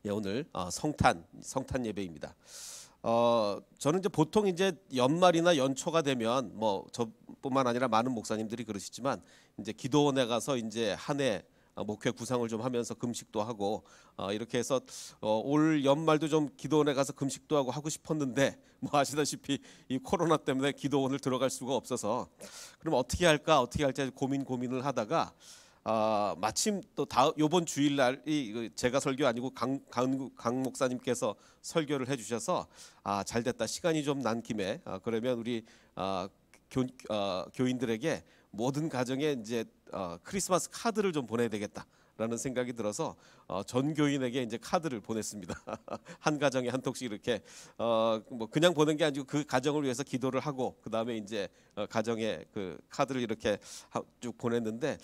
예, 오늘 성탄 예배입니다. 저는 이제 보통 이제 연말이나 연초가 되면 뭐 저뿐만 아니라 많은 목사님들이 그러시지만 이제 기도원에 가서 이제 한 해 목회 구상을 좀 하면서 금식도 하고 이렇게 해서 올 연말도 좀 기도원에 가서 금식도 하고 싶었는데 뭐 아시다시피 이 코로나 때문에 기도원을 들어갈 수가 없어서 그럼 어떻게 할지 고민을 하다가 마침 또 요번 주일날이 제가 설교 아니고 강 목사님께서 설교를 해주셔서 잘됐다, 시간이 좀 난 김에 그러면 우리 교인들에게 모든 가정에 이제 크리스마스 카드를 좀 보내야 되겠다라는 생각이 들어서 전 교인에게 이제 카드를 보냈습니다. 한 가정에 한 통씩 이렇게 뭐 그냥 보낸 게 아니고 그 가정을 위해서 기도를 하고 그 다음에 이제 가정에 그 카드를 이렇게 쭉 보냈는데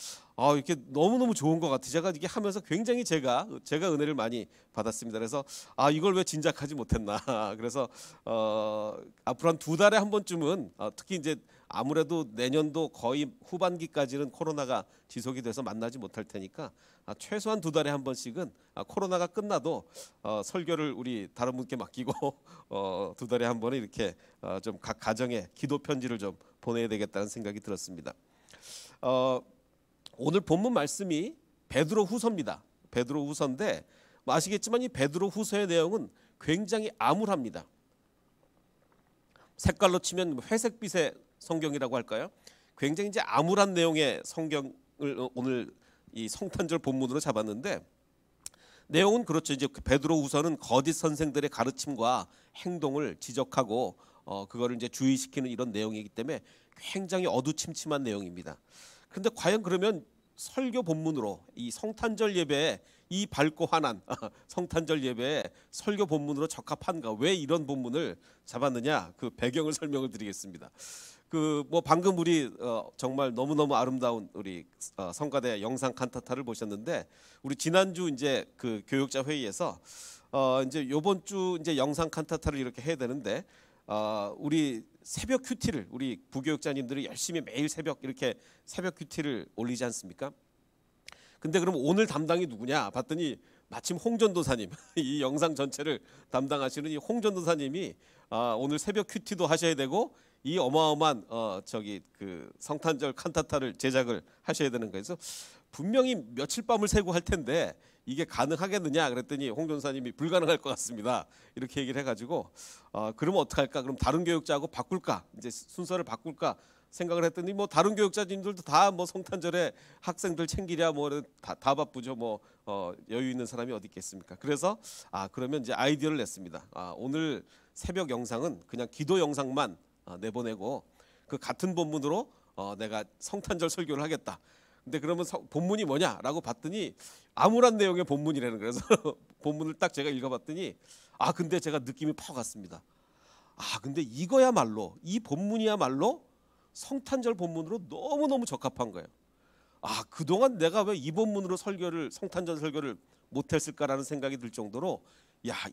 이렇게 너무너무 좋은 것 같아요. 제가 이게 하면서 굉장히 제가 은혜를 많이 받았습니다. 그래서 이걸 왜 진작하지 못했나. 그래서 앞으로 한 2달에 한 번쯤은 특히 이제 아무래도 내년도 거의 후반기까지는 코로나가 지속이 돼서 만나지 못할 테니까 최소한 2달에 한 번씩은 코로나가 끝나도 설교를 우리 다른 분께 맡기고 2달에 한 번은 이렇게 좀 각 가정에 기도 편지를 좀 보내야 되겠다는 생각이 들었습니다. 오늘 본문 말씀이 베드로후서입니다. 베드로후서인데 뭐 아시겠지만 이 베드로후서의 내용은 굉장히 암울합니다. 색깔로 치면 회색빛의 성경이라고 할까요? 굉장히 이제 암울한 내용의 성경을 오늘 이 성탄절 본문으로 잡았는데 내용은 그렇죠. 이제 베드로후서는 거짓 선생들의 가르침과 행동을 지적하고 그거를 이제 주의시키는 이런 내용이기 때문에 굉장히 어두침침한 내용입니다. 그런데 과연 그러면 설교 본문으로 이 성탄절 예배에 이 밝고 환한 성탄절 예배에 설교 본문으로 적합한가? 왜 이런 본문을 잡았느냐? 그 배경을 설명을 드리겠습니다. 뭐 방금 우리 정말 너무너무 아름다운 우리 성가대 영상 칸타타를 보셨는데 우리 지난주 이제 그 교육자 회의에서 이제 요번 주 이제 영상 칸타타를 이렇게 해야 되는데 우리 새벽 큐티를 우리 부교육자님들이 열심히 매일 새벽 이렇게 새벽 큐티를 올리지 않습니까? 근데 그럼 오늘 담당이 누구냐 봤더니 마침 홍전도사님 이 영상 전체를 담당하시는 이 홍전도사님이 오늘 새벽 큐티도 하셔야 되고 이 어마어마한 그 성탄절 칸타타를 제작을 하셔야 되는 거예요. 그래서 분명히 며칠 밤을 새고 할 텐데 이게 가능하겠느냐 그랬더니 홍 전사님이 불가능할 것 같습니다. 이렇게 얘기를 해가지고 그러면 어떡할까? 그럼 다른 교육자하고 바꿀까? 이제 순서를 바꿀까 생각을 했더니 뭐 다른 교육자님들도 다 뭐 성탄절에 학생들 챙기랴 뭐 다 바쁘죠. 뭐 여유 있는 사람이 어디 있겠습니까? 그래서 그러면 이제 아이디어를 냈습니다. 오늘 새벽 영상은 그냥 기도 영상만 내보내고 그 같은 본문으로 내가 성탄절 설교를 하겠다. 근데 그러면 본문이 뭐냐라고 봤더니 암울한 내용의 본문이라는 거예요. 그래서 본문을 딱 제가 읽어봤더니 근데 제가 느낌이 팍 왔습니다. 근데 이거야말로 이 본문이야말로 성탄절 본문으로 너무너무 적합한 거예요. 그동안 내가 왜 이 본문으로 성탄절 설교를 못했을까라는 생각이 들 정도로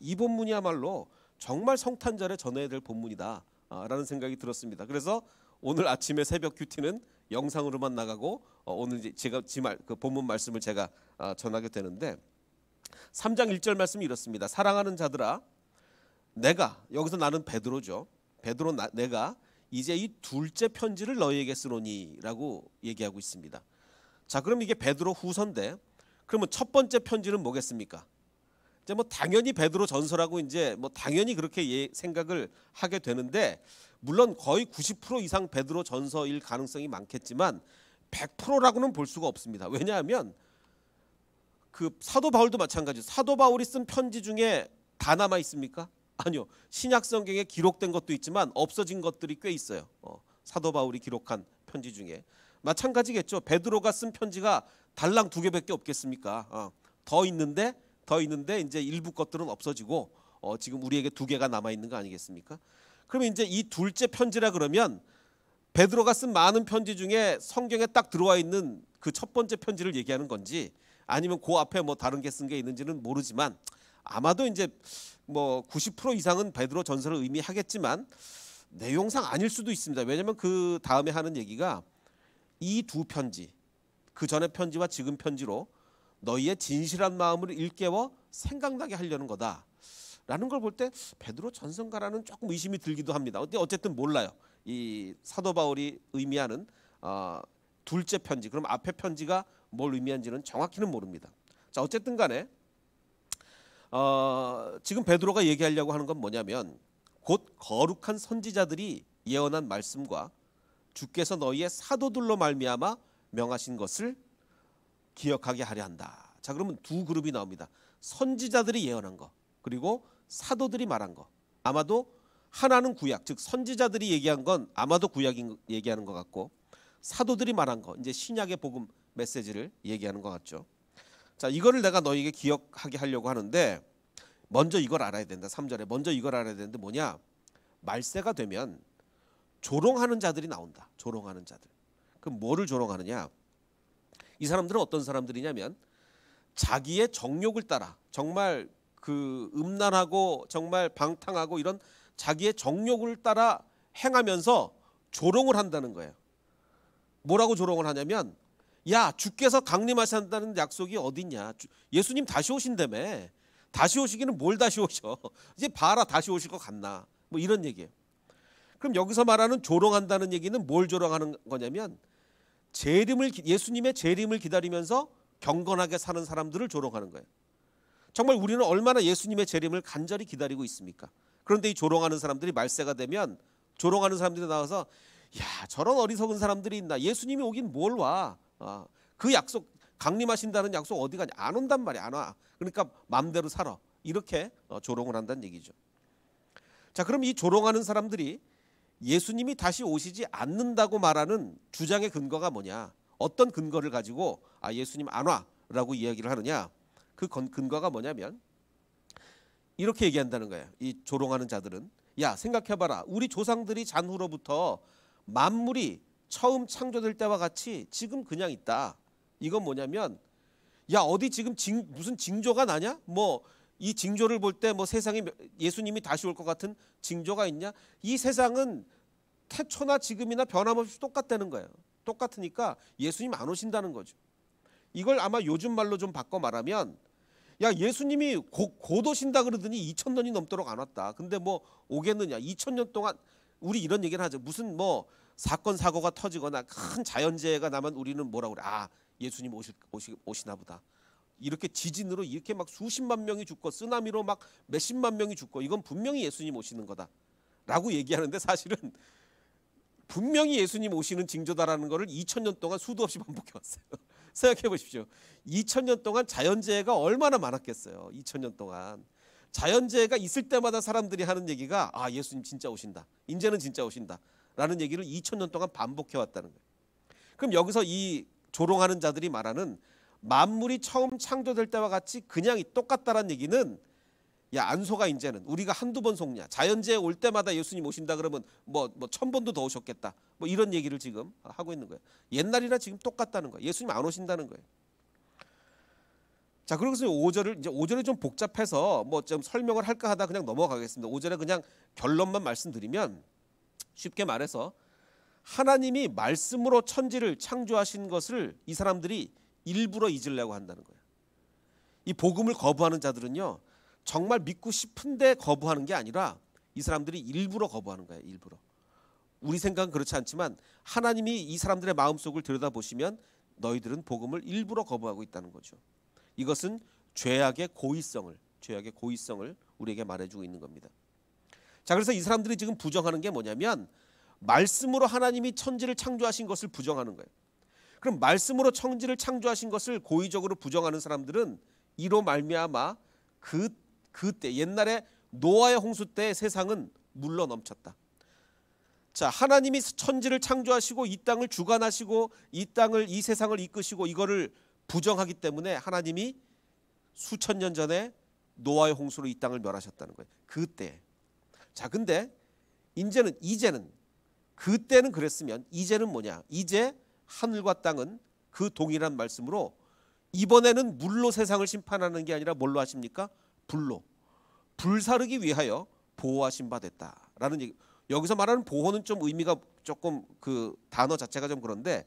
이 본문이야말로 정말 성탄절에 전해야 될 본문이다 라는 생각이 들었습니다. 그래서 오늘 아침에 새벽 큐티는 영상으로만 나가고 오늘 제가 그 본문 말씀을 제가 전하게 되는데 3장 1절 말씀이 이렇습니다. 사랑하는 자들아 여기서 나는 베드로죠. 내가 이제 이 둘째 편지를 너희에게 쓰노니 라고 얘기하고 있습니다. 자, 그럼 이게 베드로 후서인데 그러면 첫 번째 편지는 뭐겠습니까? 이제 뭐 당연히 베드로 전서라고 이제 뭐 당연히 그렇게 생각을 하게 되는데 물론 거의 90% 이상 베드로 전서일 가능성이 많겠지만 100%라고는 볼 수가 없습니다. 왜냐하면 그 사도 바울도 마찬가지죠. 사도 바울이 쓴 편지 중에 다 남아 있습니까? 아니요. 신약 성경에 기록된 것도 있지만 없어진 것들이 꽤 있어요. 사도 바울이 기록한 편지 중에 마찬가지겠죠. 베드로가 쓴 편지가 달랑 2개밖에 없겠습니까? 더 있는데 이제 일부 것들은 없어지고 지금 우리에게 2개가 남아 있는 거 아니겠습니까? 그러면 이제 이 둘째 편지라 그러면 베드로가 쓴 많은 편지 중에 성경에 딱 들어와 있는 그 첫 번째 편지를 얘기하는 건지 아니면 그 앞에 뭐 다른 게 쓴 게 있는지는 모르지만 아마도 이제 뭐 90% 이상은 베드로 전서를 의미하겠지만 내용상 아닐 수도 있습니다. 왜냐하면 그 다음에 하는 얘기가 이 두 편지 그 전의 편지와 지금 편지로 너희의 진실한 마음을 일깨워 생각나게 하려는 거다라는 걸 볼 때 베드로 전성가라는 조금 의심이 들기도 합니다. 어쨌든 몰라요. 이 사도 바울이 의미하는 둘째 편지, 그럼 앞에 편지가 뭘 의미한지는 정확히는 모릅니다. 자, 어쨌든 간에 지금 베드로가 얘기하려고 하는 건 뭐냐면 곧 거룩한 선지자들이 예언한 말씀과 주께서 너희의 사도들로 말미암아 명하신 것을 기억하게 하려 한다. 자, 그러면 두 그룹이 나옵니다. 선지자들이 예언한 거, 그리고 사도들이 말한 거. 아마도 하나는 구약, 즉 선지자들이 얘기한 건 아마도 구약이 얘기하는 것 같고, 사도들이 말한 거, 이제 신약의 복음 메시지를 얘기하는 것 같죠. 자, 이거를 내가 너희에게 기억하게 하려고 하는데, 먼저 이걸 알아야 된다. 3절에 먼저 이걸 알아야 되는데 뭐냐? 말세가 되면 조롱하는 자들이 나온다. 조롱하는 자들. 그럼 뭐를 조롱하느냐? 이 사람들은 어떤 사람들이냐면 자기의 정욕을 따라, 정말 그 음란하고 정말 방탕하고 이런 자기의 정욕을 따라 행하면서 조롱을 한다는 거예요. 뭐라고 조롱을 하냐면, 야, 주께서 강림하신다는 약속이 어딨냐? 예수님 다시 오신다며. 다시 오시기는 뭘 다시 오셔? 이제 봐라, 다시 오실 것 같나? 뭐 이런 얘기예요. 그럼 여기서 말하는 조롱한다는 얘기는 뭘 조롱하는 거냐면, 예수님의 재림을 기다리면서 경건하게 사는 사람들을 조롱하는 거예요. 정말 우리는 얼마나 예수님의 재림을 간절히 기다리고 있습니까? 그런데 이 조롱하는 사람들이 말세가 되면 조롱하는 사람들이 나와서, 야, 저런 어리석은 사람들이 있나? 예수님이 오긴 뭘 와? 그 약속, 강림하신다는 약속 어디 가냐? 안 온단 말이야, 안 와. 그러니까 마음대로 살아. 이렇게 조롱을 한다는 얘기죠. 자, 그럼 이 조롱하는 사람들이 예수님이 다시 오시지 않는다고 말하는 주장의 근거가 뭐냐? 어떤 근거를 가지고 예수님 안 와라고 이야기를 하느냐? 그 근거가 뭐냐면 이렇게 얘기한다는 거예요. 이 조롱하는 자들은, 야, 생각해봐라. 우리 조상들이 잔후로부터 만물이 처음 창조될 때와 같이 지금 그냥 있다. 이건 뭐냐면, 야, 어디 지금 무슨 징조가 나냐? 뭐 이 징조를 볼 때 뭐 세상에 예수님이 다시 올 것 같은 징조가 있냐? 이 세상은 태초나 지금이나 변함없이 똑같다는 거예요. 똑같으니까 예수님 안 오신다는 거죠. 이걸 아마 요즘 말로 좀 바꿔 말하면, 야, 예수님이 곧 오신다 그러더니 2000년이 넘도록 안 왔다. 근데 뭐 오겠느냐? 2000년 동안 우리 이런 얘기를 하죠. 무슨 뭐 사건 사고가 터지거나 큰 자연재해가 나면 우리는 뭐라고 그래? 예수님 오시나 보다. 이렇게 지진으로 이렇게 막 수십만 명이 죽고 쓰나미로 막 몇십만 명이 죽고 이건 분명히 예수님 오시는 거다라고 얘기하는데, 사실은 분명히 예수님 오시는 징조다라는 거를 2000년 동안 수도 없이 반복해 왔어요. 생각해 보십시오. 2000년 동안 자연재해가 얼마나 많았겠어요. 2000년 동안 자연재해가 있을 때마다 사람들이 하는 얘기가, 예수님 진짜 오신다. 이제는 진짜 오신다. 라는 얘기를 2000년 동안 반복해 왔다는 거예요. 그럼 여기서 이 조롱하는 자들이 말하는 만물이 처음 창조될 때와 같이 그냥 똑같다라는 얘기는, 야, 안 속아. 이제는 우리가 한두 번 속냐? 자연재해 올 때마다 예수님 오신다 그러면 뭐 1000번도 더 오셨겠다. 뭐 이런 얘기를 지금 하고 있는 거예요. 옛날이나 지금 똑같다는 거예요. 예수님 안 오신다는 거예요. 자, 그래서 5절이 좀 복잡해서 뭐 좀 설명을 할까 하다 그냥 넘어가겠습니다. 5절에 그냥 결론만 말씀드리면, 쉽게 말해서 하나님이 말씀으로 천지를 창조하신 것을 이 사람들이 일부러 잊으려고 한다는 거예요. 이 복음을 거부하는 자들은요, 정말 믿고 싶은데 거부하는 게 아니라 이 사람들이 일부러 거부하는 거예요. 일부러. 우리 생각은 그렇지 않지만 하나님이 이 사람들의 마음속을 들여다보시면 너희들은 복음을 일부러 거부하고 있다는 거죠. 이것은 죄악의 고의성을 우리에게 말해주고 있는 겁니다. 자, 그래서 이 사람들이 지금 부정하는 게 뭐냐면, 말씀으로 하나님이 천지를 창조하신 것을 부정하는 거예요. 그럼 말씀으로 천지를 창조하신 것을 고의적으로 부정하는 사람들은 이로 말미암아 그때 옛날에 노아의 홍수 때 세상은 물러 넘쳤다. 자, 하나님이 천지를 창조하시고 이 땅을 주관하시고 이 세상을 이끄시고 이거를 부정하기 때문에 하나님이 수천 년 전에 노아의 홍수로 이 땅을 멸하셨다는 거예요. 그때. 자, 근데 이제는 그때는 그랬으면 이제는 뭐냐? 이제 하늘과 땅은 그 동일한 말씀으로 이번에는 물로 세상을 심판하는 게 아니라 뭘로 하십니까? 불로. 불사르기 위하여 보호하신 바 됐다라는 얘기. 여기서 말하는 보호는 좀 의미가 조금 그 단어 자체가 좀 그런데,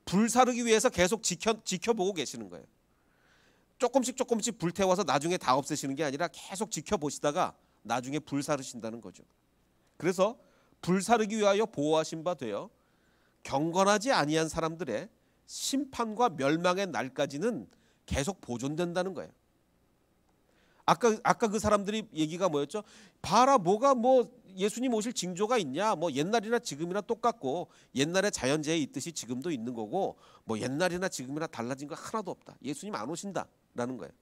불사르기 위해서 계속 지켜보고 계시는 거예요. 조금씩 불태워서 나중에 다 없애시는 게 아니라 계속 지켜보시다가 나중에 불사르신다는 거죠. 그래서 불사르기 위하여 보호하신 바 되어 경건하지 아니한 사람들의 심판과 멸망의 날까지는 계속 보존된다는 거예요. 아까 그 사람들이 얘기가 뭐였죠? 봐라, 뭐가 뭐 예수님 오실 징조가 있냐? 뭐 옛날이나 지금이나 똑같고 옛날에 자연재해 있듯이 지금도 있는 거고 뭐 옛날이나 지금이나 달라진 거 하나도 없다. 예수님 안 오신다라는 거예요.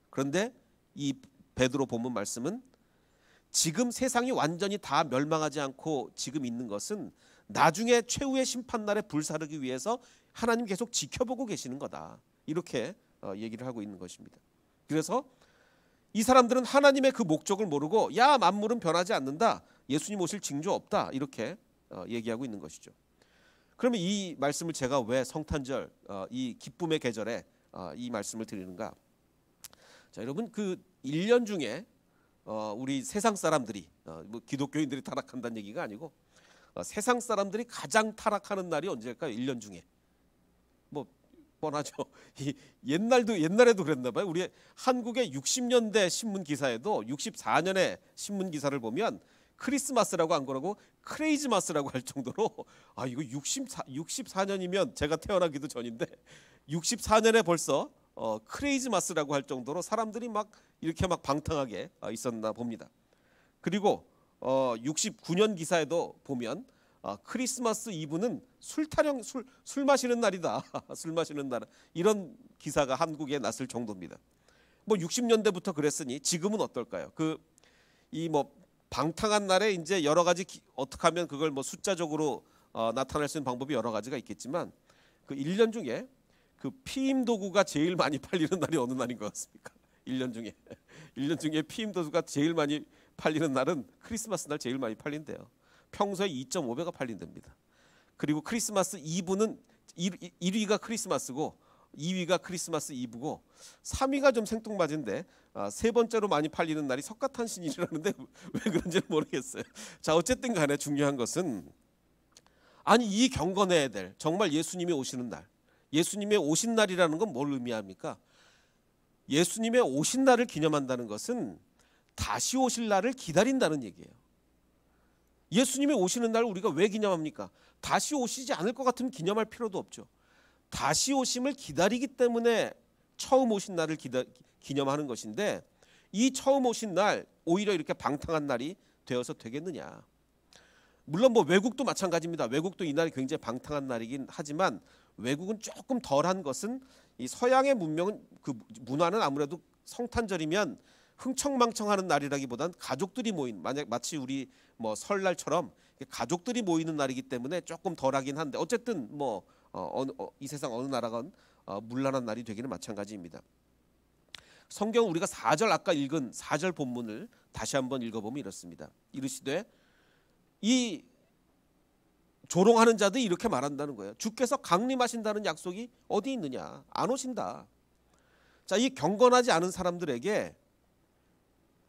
그런데 이 베드로 본문 말씀은 지금 세상이 완전히 다 멸망하지 않고 지금 있는 것은 나중에 최후의 심판날에 불사르기 위해서 하나님 계속 지켜보고 계시는 거다. 이렇게 얘기를 하고 있는 것입니다. 그래서 이 사람들은 하나님의 그 목적을 모르고 야, 만물은 변하지 않는다, 예수님 오실 징조 없다, 이렇게 얘기하고 있는 것이죠. 그러면 이 말씀을 제가 왜 성탄절 이 기쁨의 계절에 이 말씀을 드리는가? 자, 여러분, 그 1년 중에 우리 세상 사람들이 뭐 기독교인들이 타락한다는 얘기가 아니고 세상 사람들이 가장 타락하는 날이 언제일까요? 1년 중에. 뭐 뻔하죠. 옛날에도 그랬나 봐요. 우리 한국의 60년대 신문 기사에도 64년의 신문 기사를 보면 크리스마스라고 안 그러고 크레이지마스라고 할 정도로 이거 64년이면 제가 태어나기도 전인데 64년에 벌써 크레이지마스라고 할 정도로 사람들이 막 이렇게 막 방탕하게 있었나 봅니다. 그리고 69년 기사에도 보면 크리스마스 이브는 술 마시는 날이다. 술 마시는 날, 이런 기사가 한국에 났을 정도입니다. 뭐 60년대부터 그랬으니 지금은 어떨까요? 이 뭐 방탕한 날에 이제 여러 가지 어떻게 하면 그걸 뭐 숫자적으로 나타낼 수 있는 방법이 여러 가지가 있겠지만 그 1년 중에 그 피임 도구가 제일 많이 팔리는 날이 어느 날인 것 같습니까? 1년 중에 피임 도구가 제일 많이 팔리는 날은 크리스마스 날 제일 많이 팔린대요. 평소에 2.5배가 팔린답니다. 그리고 크리스마스 이브는 1위가 크리스마스고 2위가 크리스마스 이브고 3위가 좀 생뚱맞은데 세 번째로 많이 팔리는 날이 석가탄신일이라는데 왜 그런지는 모르겠어요. 자, 어쨌든 간에 중요한 것은 이 경건해야 될 정말 예수님이 오시는 날, 예수님의 오신 날이라는 건 뭘 의미합니까? 예수님의 오신 날을 기념한다는 것은 다시 오실 날을 기다린다는 얘기예요. 예수님이 오시는 날 우리가 왜 기념합니까? 다시 오시지 않을 것 같으면 기념할 필요도 없죠. 다시 오심을 기다리기 때문에 처음 오신 날을 기념하는 것인데 이 처음 오신 날 오히려 이렇게 방탕한 날이 되어서 되겠느냐? 물론 뭐 외국도 마찬가지입니다. 외국도 이 날이 굉장히 방탕한 날이긴 하지만 외국은 조금 덜한 것은 이 서양의 문명은 그 문화는 아무래도 성탄절이면 흥청망청하는 날이라기보단 가족들이 모인, 마치 우리 뭐 설날처럼 가족들이 모이는 날이기 때문에 조금 덜하긴 한데 어쨌든 뭐 이 세상 어느 나라건 문란한 날이 되기는 마찬가지입니다. 성경 우리가 4절 아까 읽은 4절 본문을 다시 한번 읽어보면 이렇습니다. 이르시되 이 조롱하는 자들이 이렇게 말한다는 거예요. 주께서 강림하신다는 약속이 어디 있느냐? 안 오신다. 자, 이 경건하지 않은 사람들에게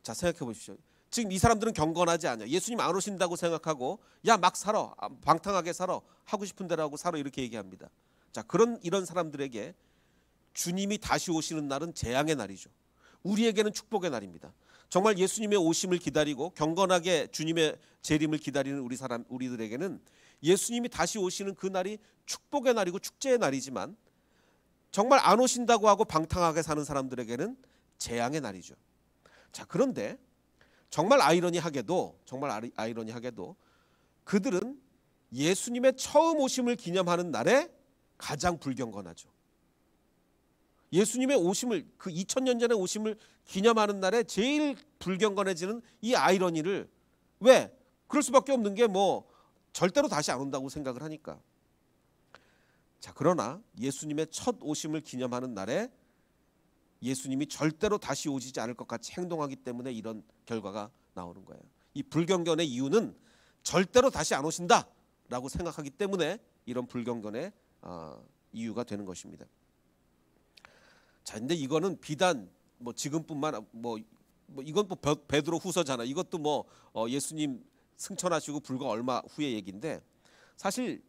자, 생각해 보십시오. 지금 이 사람들은 경건하지 않아요. 예수님 안 오신다고 생각하고 야, 막 살아, 방탕하게 살아, 하고 싶은 대로 하고 살아, 이렇게 얘기합니다. 자, 이런 사람들에게 주님이 다시 오시는 날은 재앙의 날이죠. 우리에게는 축복의 날입니다. 정말 예수님의 오심을 기다리고 경건하게 주님의 재림을 기다리는 우리들에게는 예수님이 다시 오시는 그 날이 축복의 날이고 축제의 날이지만 정말 안 오신다고 하고 방탕하게 사는 사람들에게는 재앙의 날이죠. 자, 그런데 정말 아이러니하게도 그들은 예수님의 처음 오심을 기념하는 날에 가장 불경건하죠. 예수님의 오심을, 그 2000년 전의 오심을 기념하는 날에 제일 불경건해지는 이 아이러니를, 왜? 그럴 수밖에 없는 게 뭐 절대로 다시 안 온다고 생각을 하니까. 자, 그러나 예수님의 첫 오심을 기념하는 날에 예수님이 절대로 다시 오시지 않을 것 같이 행동하기 때문에 이런 결과가 나오는 거예요. 이 불경건의 이유는 절대로 다시 안 오신다라고 생각하기 때문에 이런 불경건의 이유가 되는 것입니다. 자, 근데 이거는 비단 뭐 지금뿐만 이건 뭐 베드로 후서잖아. 이것도 뭐 예수님 승천하시고 불과 얼마 후의 얘기인데 사실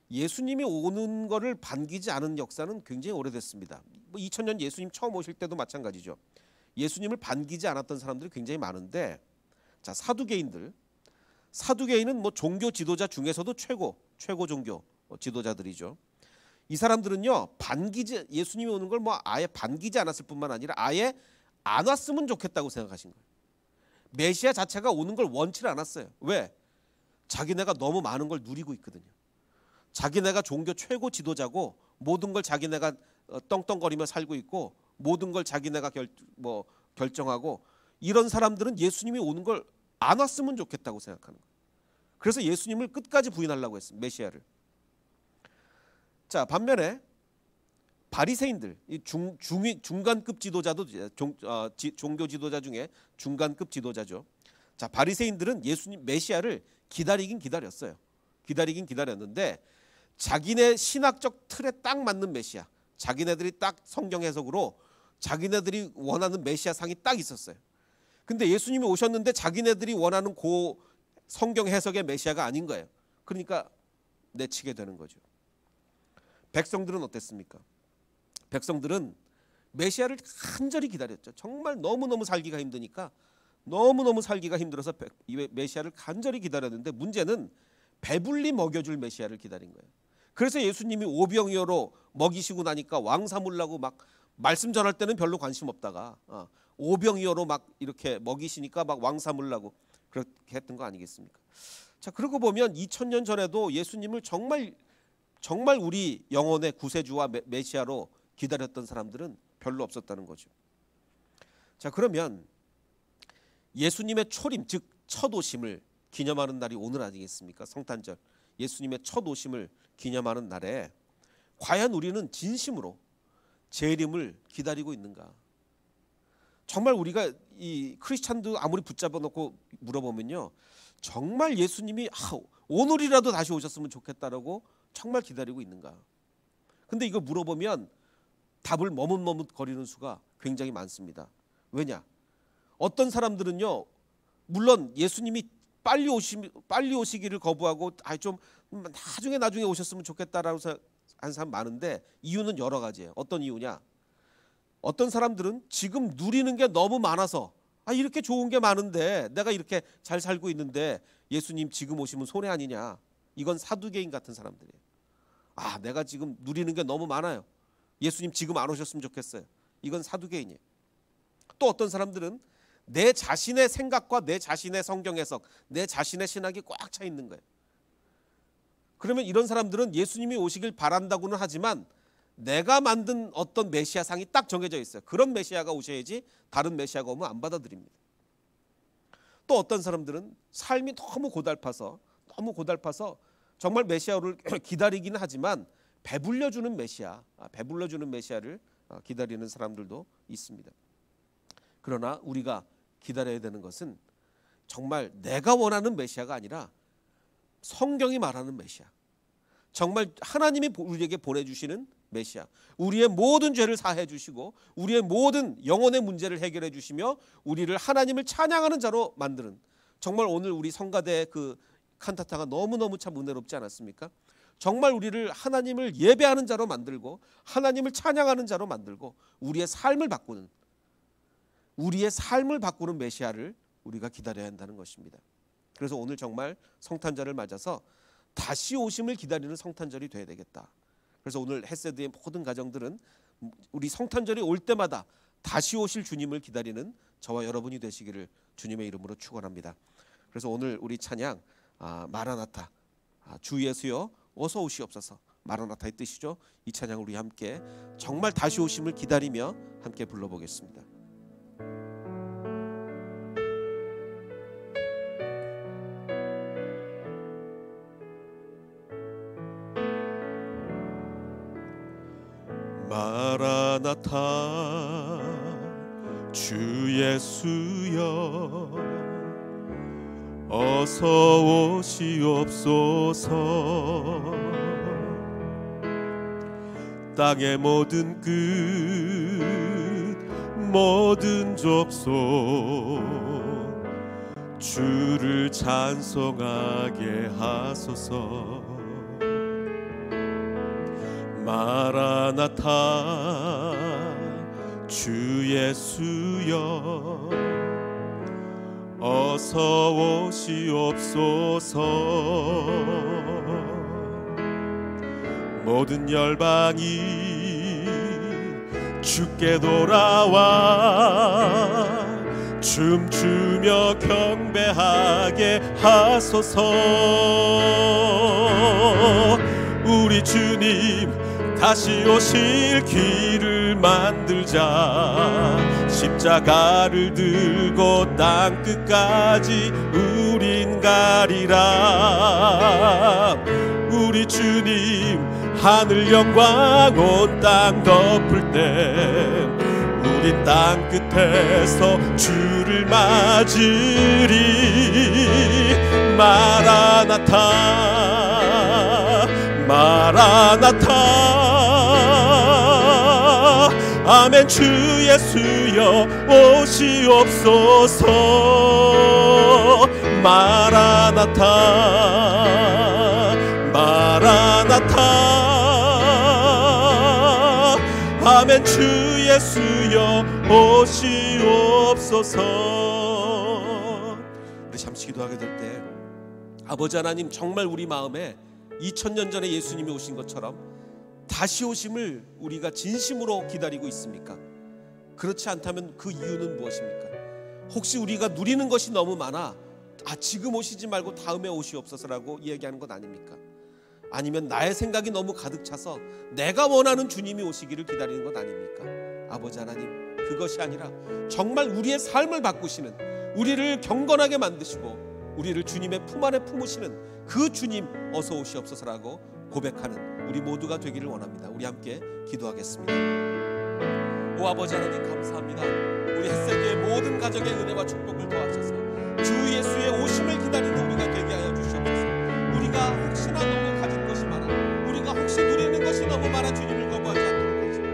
예수님이 오는 거를 반기지 않은 역사는 굉장히 오래됐습니다. 2000년 예수님 처음 오실 때도 마찬가지죠. 예수님을 반기지 않았던 사람들이 굉장히 많은데, 자, 사두개인은 뭐 종교 지도자 중에서도 최고 종교 지도자들이죠. 이 사람들은요, 예수님이 오는 걸 뭐 아예 반기지 않았을 뿐만 아니라 아예 안 왔으면 좋겠다고 생각하신 거예요. 메시아 자체가 오는 걸 원치를 않았어요. 왜? 자기네가 너무 많은 걸 누리고 있거든요. 자기네가 종교 최고 지도자고 모든 걸 자기네가 떵떵거리며 살고 있고 모든 걸 자기네가 결정하고, 이런 사람들은 예수님이 오는 걸 안 왔으면 좋겠다고 생각하는 거예요. 그래서 예수님을 끝까지 부인하려고 했습니다. 메시아를. 자, 반면에 바리새인들, 이 중간급 지도자도 종교 지도자 중에 중간급 지도자죠. 자, 바리새인들은 예수님 메시아를 기다리긴 기다렸는데 자기네 신학적 틀에 딱 맞는 메시아, 자기네들이 딱 성경 해석으로 자기네들이 원하는 메시아 상이 딱 있었어요. 근데 예수님이 오셨는데 자기네들이 원하는 그 성경 해석의 메시아가 아닌 거예요. 그러니까 내치게 되는 거죠. 백성들은 어땠습니까? 백성들은 메시아를 간절히 기다렸죠. 정말 너무너무 살기가 힘드니까, 너무너무 살기가 힘들어서 메시아를 간절히 기다렸는데, 문제는 배불리 먹여줄 메시아를 기다린 거예요. 그래서 예수님이 오병이어로 먹이시고 나니까 왕 삼으려고 막 말씀 전할 때는 별로 관심 없다가 오병이어로 막 이렇게 먹이시니까 막 왕 삼으려고 그렇게 했던 거 아니겠습니까? 자, 그러고 보면 2000년 전에도 예수님을 정말 우리 영혼의 구세주와 메시아로 기다렸던 사람들은 별로 없었다는 거죠. 자, 그러면 예수님의 초림, 즉 첫 오심을 기념하는 날이 오늘 아니겠습니까? 성탄절, 예수님의 첫 오심을 기념하는 날에 과연 우리는 진심으로 재림을 기다리고 있는가? 정말 우리가 이 크리스찬도 아무리 붙잡아 놓고 물어보면요, 정말 예수님이 오늘이라도 다시 오셨으면 좋겠다라고 정말 기다리고 있는가? 근데 이거 물어보면 답을 머뭇머뭇거리는 수가 굉장히 많습니다. 왜냐? 어떤 사람들은요, 물론 예수님이 빨리 오시기를 거부하고 좀 나중에 오셨으면 좋겠다라고 하는 사람 많은데, 이유는 여러 가지예요. 어떤 이유냐? 어떤 사람들은 지금 누리는 게 너무 많아서, 이렇게 좋은 게 많은데 내가 이렇게 잘 살고 있는데 예수님 지금 오시면 손해 아니냐? 이건 사두개인 같은 사람들이에요. 내가 지금 누리는 게 너무 많아요. 예수님 지금 안 오셨으면 좋겠어요. 이건 사두개인이에요. 또 어떤 사람들은 내 자신의 생각과 내 자신의 성경 해석, 내 자신의 신학이 꽉 차 있는 거예요. 그러면 이런 사람들은 예수님이 오시길 바란다고는 하지만 내가 만든 어떤 메시아상이 딱 정해져 있어요. 그런 메시아가 오셔야지 다른 메시아가 오면 안 받아들입니다. 또 어떤 사람들은 삶이 너무 고달파서 정말 메시아를 기다리기는 하지만 배불려주는 메시아를 기다리는 사람들도 있습니다. 그러나 우리가 기다려야 되는 것은 정말 내가 원하는 메시아가 아니라 성경이 말하는 메시아, 정말 하나님이 우리에게 보내주시는 메시아, 우리의 모든 죄를 사해 주시고 우리의 모든 영혼의 문제를 해결해 주시며 우리를 하나님을 찬양하는 자로 만드는, 정말 오늘 우리 성가대 그 칸타타가 너무너무 참 은혜롭지 않았습니까? 정말 우리를 하나님을 예배하는 자로 만들고 하나님을 찬양하는 자로 만들고 우리의 삶을 바꾸는 메시아를 우리가 기다려야 한다는 것입니다. 그래서 오늘 정말 성탄절을 맞아서 다시 오심을 기다리는 성탄절이 돼야 되겠다. 그래서 오늘 헤세드의 모든 가정들은 우리 성탄절이 올 때마다 다시 오실 주님을 기다리는 저와 여러분이 되시기를 주님의 이름으로 축원합니다. 그래서 오늘 우리 찬양 마라나타, 주 예수여 어서 오시옵소서, 마라나타의 뜻이죠. 이 찬양을 우리 함께 정말 다시 오심을 기다리며 함께 불러보겠습니다. 마라나타 주 예수여 어서 오시옵소서. 땅의 모든 끝 모든 족속 주를 찬송하게 하소서. 마라나타 주 예수여 어서 오시옵소서. 모든 열방이 주께 돌아와 춤추며 경배하게 하소서. 우리 주님 다시 오실 길을 만들자. 십자가를 들고 땅끝까지 우린 가리라. 우리 주님 하늘 영광 온 땅 덮을 때 우린 땅끝에서 주를 맞으리. 마라나타 마라나타 아멘. 주 예수여 오시옵소서. 마라나타 마라나타 아멘. 주 예수여 오시옵소서. 우리 잠시 기도하게 될 때 아버지 하나님, 정말 우리 마음에 2000년 전에 예수님이 오신 것처럼 다시 오심을 우리가 진심으로 기다리고 있습니까? 그렇지 않다면 그 이유는 무엇입니까? 혹시 우리가 누리는 것이 너무 많아 지금 오시지 말고 다음에 오시옵소서라고 이야기하는 것 아닙니까? 아니면 나의 생각이 너무 가득 차서 내가 원하는 주님이 오시기를 기다리는 것 아닙니까? 아버지 하나님, 그것이 아니라 정말 우리의 삶을 바꾸시는, 우리를 경건하게 만드시고 우리를 주님의 품 안에 품으시는 그 주님 어서 오시옵소서라고 고백하는 우리 모두가 되기를 원합니다. 우리 함께 기도하겠습니다. 오 아버지 하나님, 감사합니다. 우리 햇살교회 모든 가정의 은혜와 축복을 더하셔서 주 예수의 오심을 기다리는 우리가 되게 하여 주시옵소서. 우리가 혹시나 너무 가진 것이 많아, 우리가 혹시 누리는 것이 너무 많아 주님을 거부하지 않도록 하시고,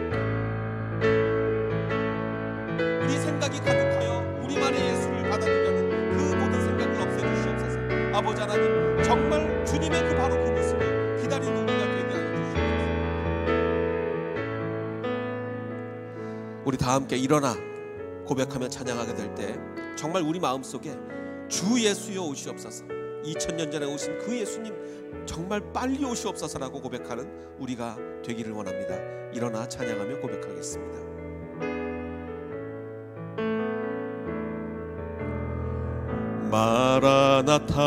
우리 생각이 가득하여 우리만의 예수를 받아들이려는 그 모든 생각을 없애주시옵소서. 아버지 하나님, 정말 주님의 그 바로 그 모습을 기다리는 우리가 되게 하여 주시옵소서. 우리 다 함께 일어나 고백하며 찬양하게 될 때 정말 우리 마음속에 주 예수여 오시옵소서, 2000년 전에 오신 그 예수님 정말 빨리 오시옵소서라고 고백하는 우리가 되기를 원합니다. 일어나 찬양하며 고백하겠습니다. 마라나타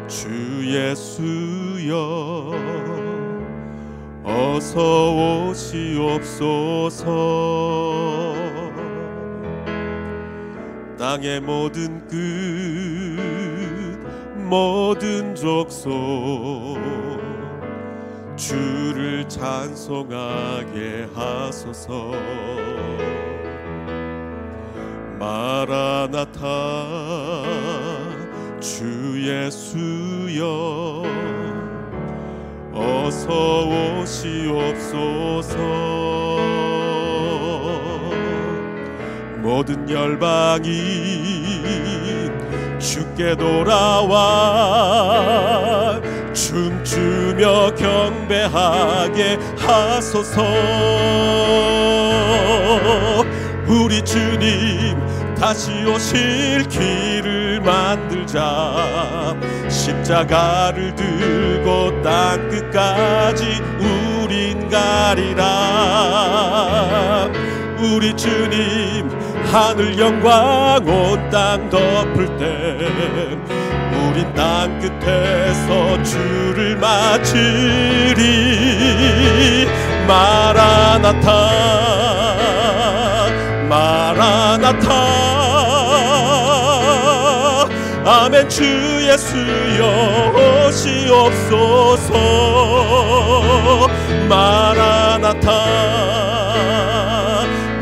주 예수여 어서 오시옵소서. 땅의 모든 끝 모든 족속 주를 찬송하게 하소서. 마라나타 주 예수여 어서 오시옵소서. 모든 열방이 주께 돌아와 춤추며 경배하게 하소서. 우리 주님 다시 오실 길을 만들자. 십자가를 들고 땅끝까지 우린 가리라. 우리 주님 하늘 영광 온 땅 덮을 때 우린 땅끝에서 주를 맞으리. 마라나타 마라나타 아멘. 주 예수여 오시옵소서. 마라나타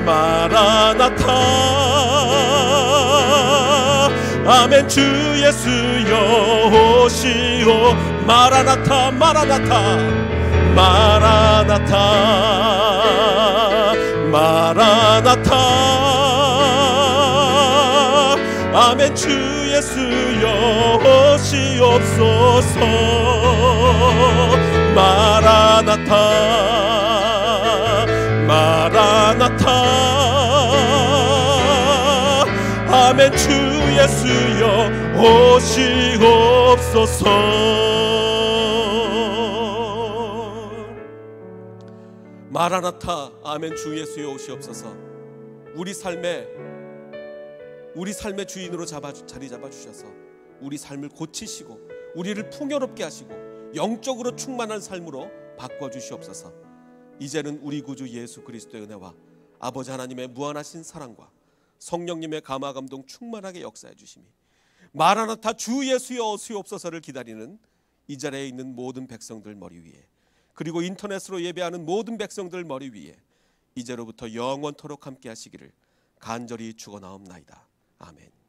마라나타 아멘. 주 예수여 오시오. 마라나타 마라나타 마라나타 마라나타 아멘. 주 예수여 오시옵소서. 마라나타 마라나타 아멘. 주 예수여 오시옵소서. 마라나타 아멘. 주 예수여 오시옵소서. 우리 삶의 주인으로 자리 잡아 주셔서 우리 삶을 고치시고 우리를 풍요롭게 하시고 영적으로 충만한 삶으로 바꿔 주시옵소서. 이제는 우리 구주 예수 그리스도의 은혜와 아버지 하나님의 무한하신 사랑과 성령님의 감화 감동 충만하게 역사해 주심이 마라나타 주 예수여 오시옵소서를 기다리는 이 자리에 있는 모든 백성들 머리 위에, 그리고 인터넷으로 예배하는 모든 백성들 머리 위에 이제로부터 영원토록 함께 하시기를 간절히 축원하옵나이다. 아멘.